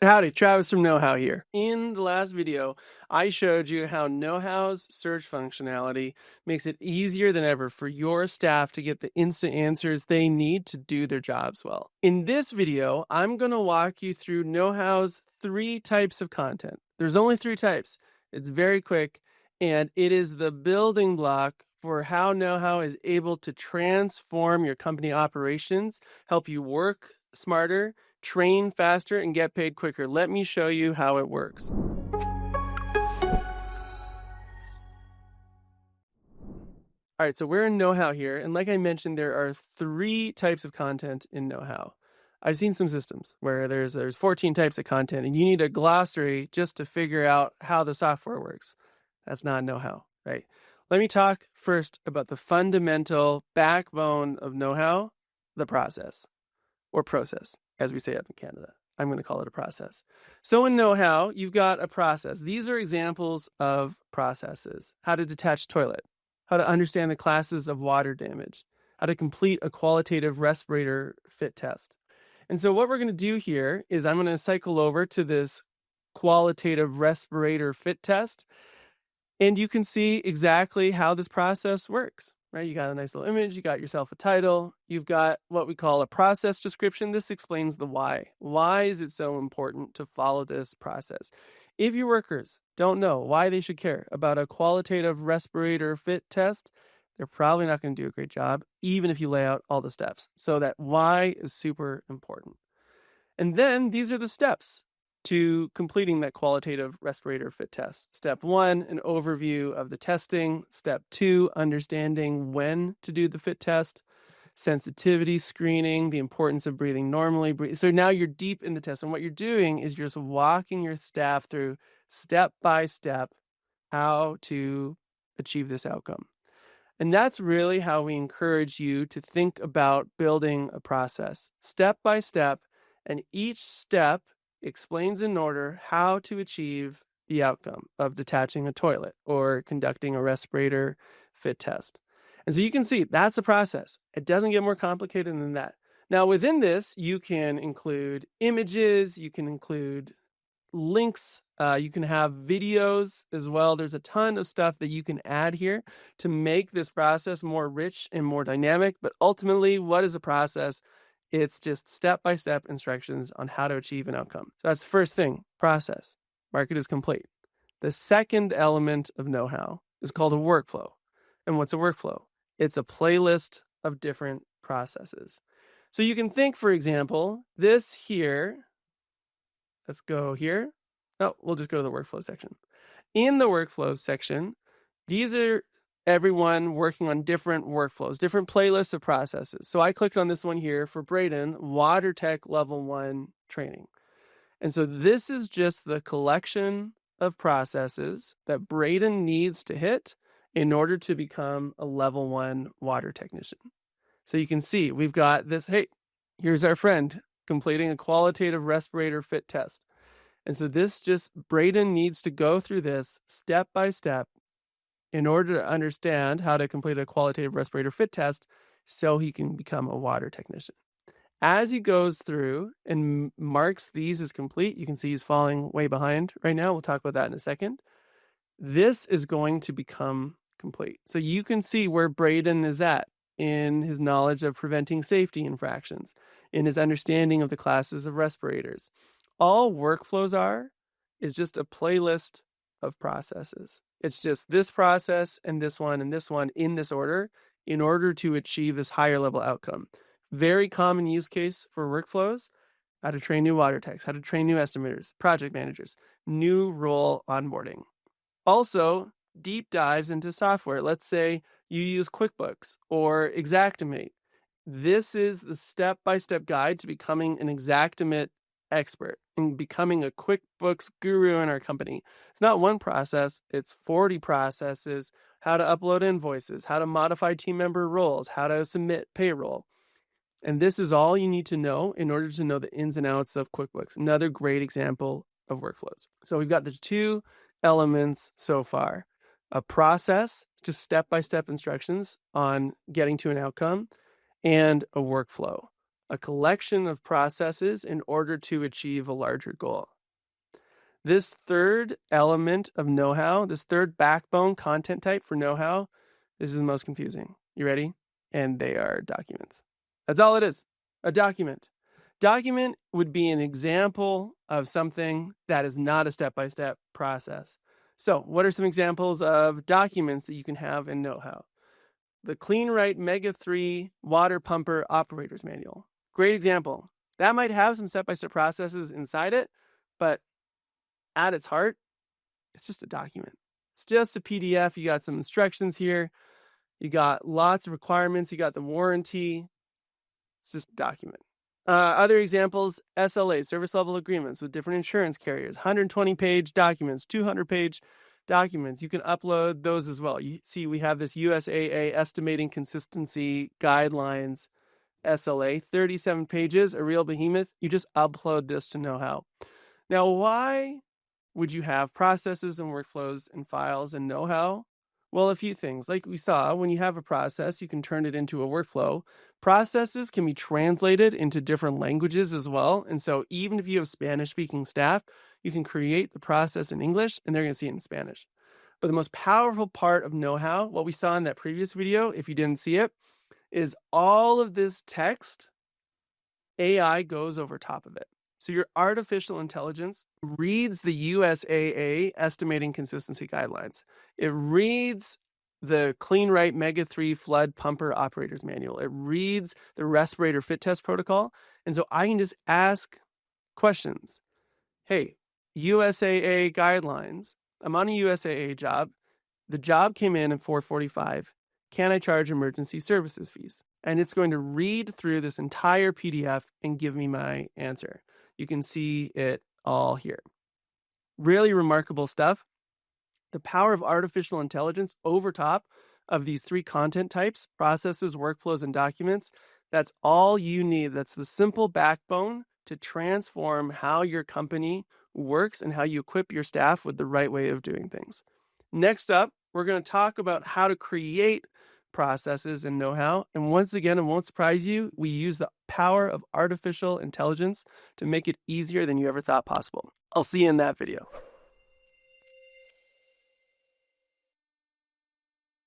Howdy, Travis from KnowHow here. In the last video, I showed you how KnowHow's search functionality makes it easier than ever for your staff to get the instant answers they need to do their jobs well. In this video, I'm going to walk you through KnowHow's 3 types of content. There's only 3 types. It's very quick, and it is the building block for how KnowHow is able to transform your company operations, help you work smarter, train faster, and get paid quicker. Let me show you how it works. All right, so we're in KnowHow here, and like I mentioned, there are 3 types of content in KnowHow. I've seen some systems where there's 14 types of content, and you need a glossary just to figure out how the software works. That's not KnowHow, right? Let me talk first about the fundamental backbone of KnowHow, the process, or process, as we say up in Canada. I'm going to call it a process. So in KnowHow, you've got a process. These are examples of processes. How to detach toilet, how to understand the classes of water damage, how to complete a qualitative respirator fit test. And so what we're going to do here is I'm going to cycle over to this qualitative respirator fit test, and you can see exactly how this process works. Right, you got a nice little image, you got yourself a title, you've got what we call a process description. This explains the why. Why is it so important to follow this process? If your workers don't know why they should care about a qualitative respirator fit test, they're probably not going to do a great job, even if you lay out all the steps. So that why is super important. And then these are the steps to completing that qualitative respirator fit test. Step 1, an overview of the testing. Step 2, understanding when to do the fit test. Sensitivity screening, the importance of breathing normally. So now you're deep in the test. And what you're doing is you're just walking your staff through step by step how to achieve this outcome. And that's really how we encourage you to think about building a process, step by step. And each step explains in order how to achieve the outcome of detaching a toilet or conducting a respirator fit test. And so you can see that's a process. It doesn't get more complicated than that. Now within this, you can include images, you can include links, you can have videos as well. There's a ton of stuff that you can add here to make this process more rich and more dynamic. But ultimately, what is a process? It's just step-by-step instructions on how to achieve an outcome. So that's the first thing, process. Mark it as complete. The second element of KnowHow is called a workflow. And what's a workflow? It's a playlist of different processes. So you can think, for example, this here. Let's go here. Oh, we'll just go to the workflow section. In the workflow section, these are everyone working on different workflows, different playlists of processes. So I clicked on this one here for Braden, Water Tech Level 1 training. And so this is just the collection of processes that Braden needs to hit in order to become a Level 1 water technician. So you can see we've got this, hey, here's our friend completing a qualitative respirator fit test. And so this just, Braden needs to go through this step by step in order to understand how to complete a qualitative respirator fit test so he can become a water technician. As he goes through and marks these as complete, you can see he's falling way behind right now. We'll talk about that in a second. This is going to become complete. So you can see where Braden is at in his knowledge of preventing safety infractions, in his understanding of the classes of respirators. All workflows is just a playlist of processes. It's just this process and this one in this order in order to achieve this higher level outcome. Very common use case for workflows: how to train new water techs, how to train new estimators, project managers, new role onboarding. Also, deep dives into software. Let's say you use QuickBooks or Xactimate. This is the step-by-step guide to becoming an Xactimate expert and becoming a QuickBooks guru in our company. It's not one process, it's 40 processes: how to upload invoices, how to modify team member roles, how to submit payroll. And this is all you need to know in order to know the ins and outs of QuickBooks. Another great example of workflows. So we've got the 2 elements so far: a process, just step-by-step instructions on getting to an outcome, and a workflow. a collection of processes in order to achieve a larger goal. This third element of know-how, this third backbone content type for know-how, this is the most confusing. You ready? And they are documents. That's all it is, a document. Document would be an example of something that is not a step-by-step process. So what are some examples of documents that you can have in know-how? The CleanRight Mega 3 Water Pumper Operator's Manual. Great example. That might have some step-by-step processes inside it, but at its heart, it's just a document. It's just a PDF. You got some instructions here. You got lots of requirements. You got the warranty. It's just a document. Other examples, SLA, service level agreements with different insurance carriers, 120-page documents, 200-page documents. You can upload those as well. You see, we have this USAA Estimating Consistency Guidelines SLA, 37 pages, a real behemoth. You just upload this to KnowHow. Now, why would you have processes and workflows and files and KnowHow? Well, a few things. Like we saw, when you have a process, you can turn it into a workflow. Processes can be translated into different languages as well. And so even if you have Spanish-speaking staff, you can create the process in English and they're going to see it in Spanish. But the most powerful part of KnowHow, what we saw in that previous video, if you didn't see it, is all of this text, AI goes over top of it. So your artificial intelligence reads the USAA Estimating Consistency Guidelines. It reads the CleanRight Mega 3 Flood Pumper Operator's Manual. It reads the Respirator Fit Test Protocol. And so I can just ask questions. Hey, USAA guidelines. I'm on a USAA job. The job came in at 445. Can I charge emergency services fees? And it's going to read through this entire PDF and give me my answer. You can see it all here. Really remarkable stuff. The power of artificial intelligence over top of these three content types, processes, workflows, and documents. That's all you need. That's the simple backbone to transform how your company works and how you equip your staff with the right way of doing things. Next up, we're going to talk about how to create processes and know-how. And once again, it won't surprise you, we use the power of artificial intelligence to make it easier than you ever thought possible. I'll see you in that video.